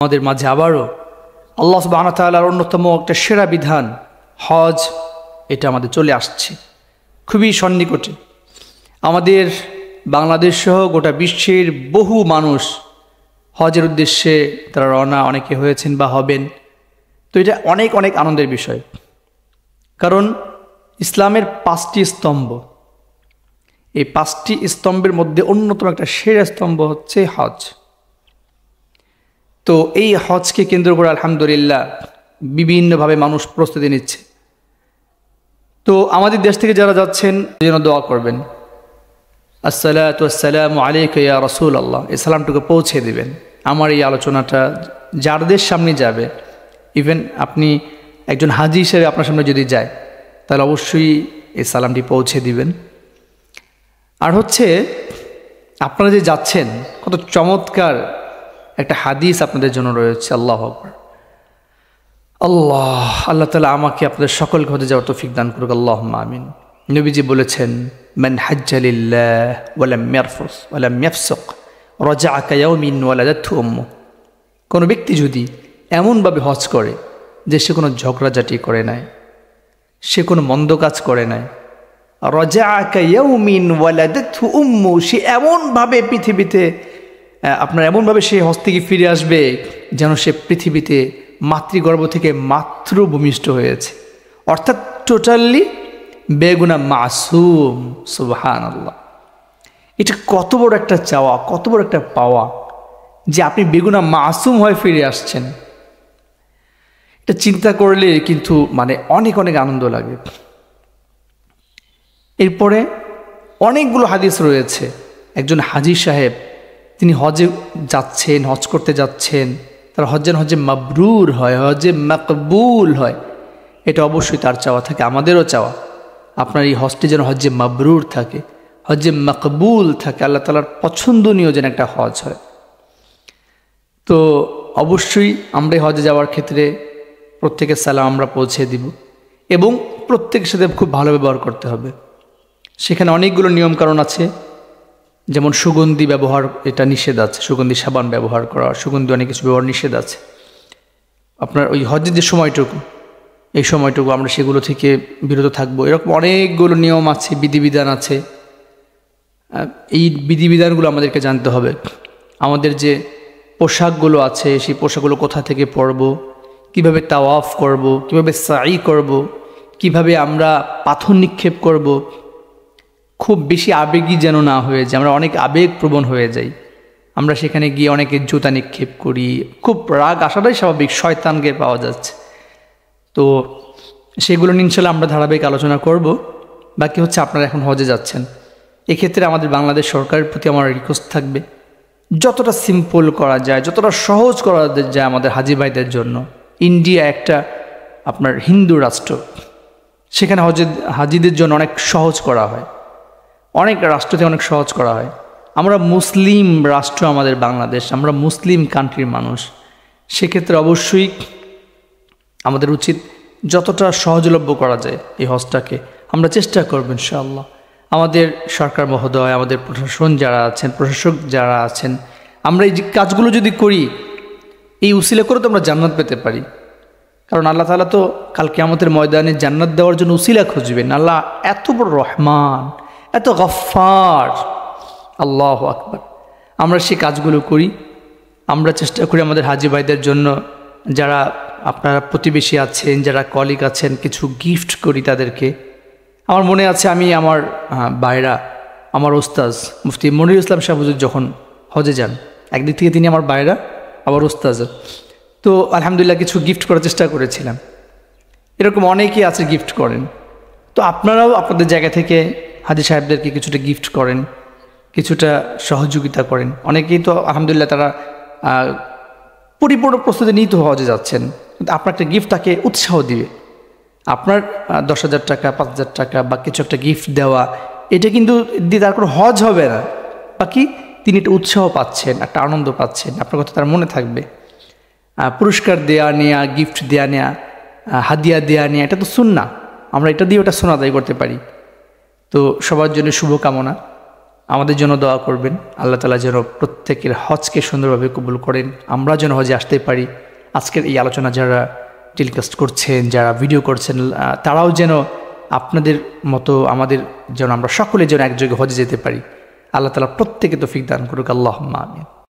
আমাদের মাঝে আবারও আল্লাহ সুবহানাহু ওয়া তাআলার অন্যতম একটা সেরা বিধান হজ, এটা আমাদের চলে আসছে খুবই সন্নিকটে। আমাদের বাংলাদেশ সহ গোটা বিশ্বের বহু মানুষ হজের উদ্দেশ্যে তারা রওনা অনেকে হয়েছেন বা হবেন। তো এটা অনেক অনেক আনন্দের বিষয়, কারণ ইসলামের 5টি স্তম্ভ, এই 5টি স্তম্ভের মধ্যে অন্যতম একটা সেরা স্তম্ভ হচ্ছে হজ। তো এই হজকে কেন্দ্র করে আলহামদুলিল্লাহ বিভিন্নভাবে মানুষ প্রস্তুতি নিচ্ছে। তো আমাদের দেশ থেকে যারা যাচ্ছেন যেন দোয়া করবেন, আসসালাতু ওয়াসসালামু আলাইকা ইয়া রাসূলুল্লাহ, এই সালামটুকু পৌঁছে দিবেন। আমার এই আলোচনাটা যাদের সামনে যাবে, ইভেন আপনি একজন হাজি হিসেবে আপনার সামনে যদি যায়, তাহলে অবশ্যই এই সালামটি পৌঁছে দিবেন। আর হচ্ছে আপনারা যে যাচ্ছেন, কত চমৎকার একটা হাদিস আপনাদের জন্য রয়েছে। আল্লাহু আকবার, আল্লাহ তাআলা আমাকে আপনাদের সকলকে হজে যাওয়ার তৌফিক দান করুক, আল্লাহুম্মা আমিন। নবীজি বলেছেন, মান হাজ্জা লিল্লাহ ওয়া লাম ইয়ারফুস ওয়া লাম ইয়াফসুক রাজাআ কায়াউমিন ওয়ালাদাতহু উম্মু। কোনো ব্যক্তি যদি এমনভাবে হজ করে যে সে কোনো ঝগড়াঝাটি করে নাই, সে কোনো মন্দ কাজ করে নাই, রাজাআ কায়াউমিন ওয়ালাদাতহু উম্মু, সে এমনভাবে পৃথিবীতে আপনার এমনভাবে সে হজ থেকে ফিরে আসবে যেন সে পৃথিবীতে মাতৃগর্ভ থেকে ভূমিষ্ঠ হয়েছে, অর্থাৎ টোটালি বেগুনা মাসুম। সুবহানাল্লাহ, এটা কত বড় একটা চাওয়া, কত বড় একটা পাওয়া যে আপনি বেগুনা মাসুম হয়ে ফিরে আসছেন। এটা চিন্তা করলে কিন্তু মানে অনেক অনেক আনন্দ লাগে। এরপরে অনেকগুলো হাদিস রয়েছে। একজন হাজি সাহেব তিনি হজে যাচ্ছেন, হজ করতে যাচ্ছেন, তার হজে মাবরুর হয়, হজে মাকবুল হয়, এটা অবশ্যই তার চাওয়া থাকে, আমাদেরও চাওয়া আপনার এই হজটি যেন হজে মাবরুর থাকে, হজে মাকবুল থাকে, আল্লাহ তাআলার পছন্দনীয় যেন একটা হজ হয়। তো অবশ্যই আমরা হজে যাওয়ার ক্ষেত্রে প্রত্যেকের সালাম আমরা পৌঁছে দিব এবং প্রত্যেকের সাথে খুব ভালো ব্যবহার করতে হবে। সেখানে অনেকগুলো নিয়মকানুন আছে, যেমন সুগন্ধি ব্যবহার এটা নিষেধ আছে, সুগন্ধি সাবান ব্যবহার করা, সুগন্ধি অনেক কিছু ব্যবহার নিষেধ আছে। আপনার ওই হজের যে সময়টুকু, এই সময়টুকু আমরা সেগুলো থেকে বিরত থাকবো। এরকম অনেকগুলো নিয়ম আছে, বিধিবিধান আছে। এই বিধিবিধানগুলো আমাদেরকে জানতে হবে। আমাদের যে পোশাকগুলো আছে, সেই পোশাকগুলো কোথা থেকে পরব, কিভাবে তাওয়াফ করব, কিভাবে সাই করব, কিভাবে আমরা পাথর নিক্ষেপ করব। খুব বেশি আবেগী যেন না হয়ে যায়, আমরা অনেক আবেগপ্রবণ হয়ে যাই। আমরা সেখানে গিয়ে অনেকে জুতা নিক্ষেপ করি, খুব রাগ আসাটাই স্বাভাবিক, শয়তানকে পাওয়া যাচ্ছে। তো সেগুলো নিয়ে ইনশাআল্লাহ আমরা ধারাবাহিক আলোচনা করব। বাকি হচ্ছে আপনারা এখন হজে যাচ্ছেন, এক্ষেত্রে আমাদের বাংলাদেশ সরকারের প্রতি আমার রিকোয়েস্ট থাকবে, যতটা সিম্পল করা যায়, যতটা সহজ করা যায় আমাদের হাজি ভাইদের জন্য। ইন্ডিয়া একটা আপনার হিন্দু রাষ্ট্র, সেখানে হাজিদের জন্য অনেক সহজ করা হয়, অনেক রাষ্ট্রতে অনেক সহজ করা হয়। আমরা মুসলিম রাষ্ট্র, আমাদের বাংলাদেশ, আমরা মুসলিম কান্ট্রির মানুষ, সেক্ষেত্রে অবশ্যই আমাদের উচিত যতটা সহজলভ্য করা যায় এই হজটাকে আমরা চেষ্টা করব ইনশাআল্লাহ। আমাদের সরকার মহোদয়, আমাদের প্রশাসন যারা আছেন, প্রশাসক যারা আছেন, আমরা এই যে কাজগুলো যদি করি, এই উসিলা করে তো আমরা জান্নাত পেতে পারি। কারণ আল্লাহ তাআলা তো কাল কিয়ামতের ময়দানে জান্নাত দেওয়ার জন্য উসিলা খুঁজবেন। আল্লাহ এত বড় রহমান, এত গফফার, আল্লাহু আকবার। আমরা সেই কাজগুলো করি, আমরা চেষ্টা করি আমাদের হাজি ভাইদের জন্য, যারা আপনারা প্রতিবেশী আছেন, যারা কলিগ আছেন, কিছু গিফট করি তাদেরকে। আমার মনে আছে আমি আমার ভাইরা, আমার ওস্তাজ মুফতি মনিরুল ইসলাম সাহেব হুজুর যখন হজে যান, একদিক থেকে তিনি আমার ভাইরা, আবার ওস্তাজ, তো আলহামদুলিল্লাহ কিছু গিফট করার চেষ্টা করেছিলাম। এরকম অনেকেই আছে গিফট করেন। তো আপনারাও আপনাদের জায়গা থেকে হাজি সাহেবদেরকে কিছুটা গিফট করেন, কিছুটা সহযোগিতা করেন। অনেকেই তো আলহামদুলিল্লাহ তারা পরিপূর্ণ প্রস্তুতি নিয়ে তো হজে যাচ্ছেন, কিন্তু আপনার একটা গিফট তাকে উৎসাহ দিবে। আপনার 10,000 টাকা, 5,000 টাকা বা কিছু একটা গিফট দেওয়া, এটা কিন্তু দিয়ে তার কোনো হজ হবে না, বাকি তিনি একটা উৎসাহ পাচ্ছেন, একটা আনন্দ পাচ্ছেন, আপনার কথা তার মনে থাকবে। পুরস্কার দেয়া নেয়া, গিফট দেয়া নেয়া, হাদিয়া দেয়া নেয়া, এটা তো সুন্নাহ, আমরা এটা দিয়ে ওটা সুন্নাহ আদায় করতে পারি। তো সবার জন্য শুভকামনা। আমাদের জন্য দোয়া করবেন। আল্লাহ তাআলা যেন প্রত্যেকের হজকে সুন্দরভাবে কবুল করেন, আমরা যেন হজে আসতে পারি। আজকের এই আলোচনা যারা টেলিকাস্ট করছেন, যারা ভিডিও করছেন, তারাও যেন আপনাদের মতো আমাদের যেন আমরা সকলে যেন একযোগে হজে যেতে পারি। আল্লাহ তাআলা প্রত্যেকে তৌফিক দান করুক। আল্লাহুম্মা আমিন।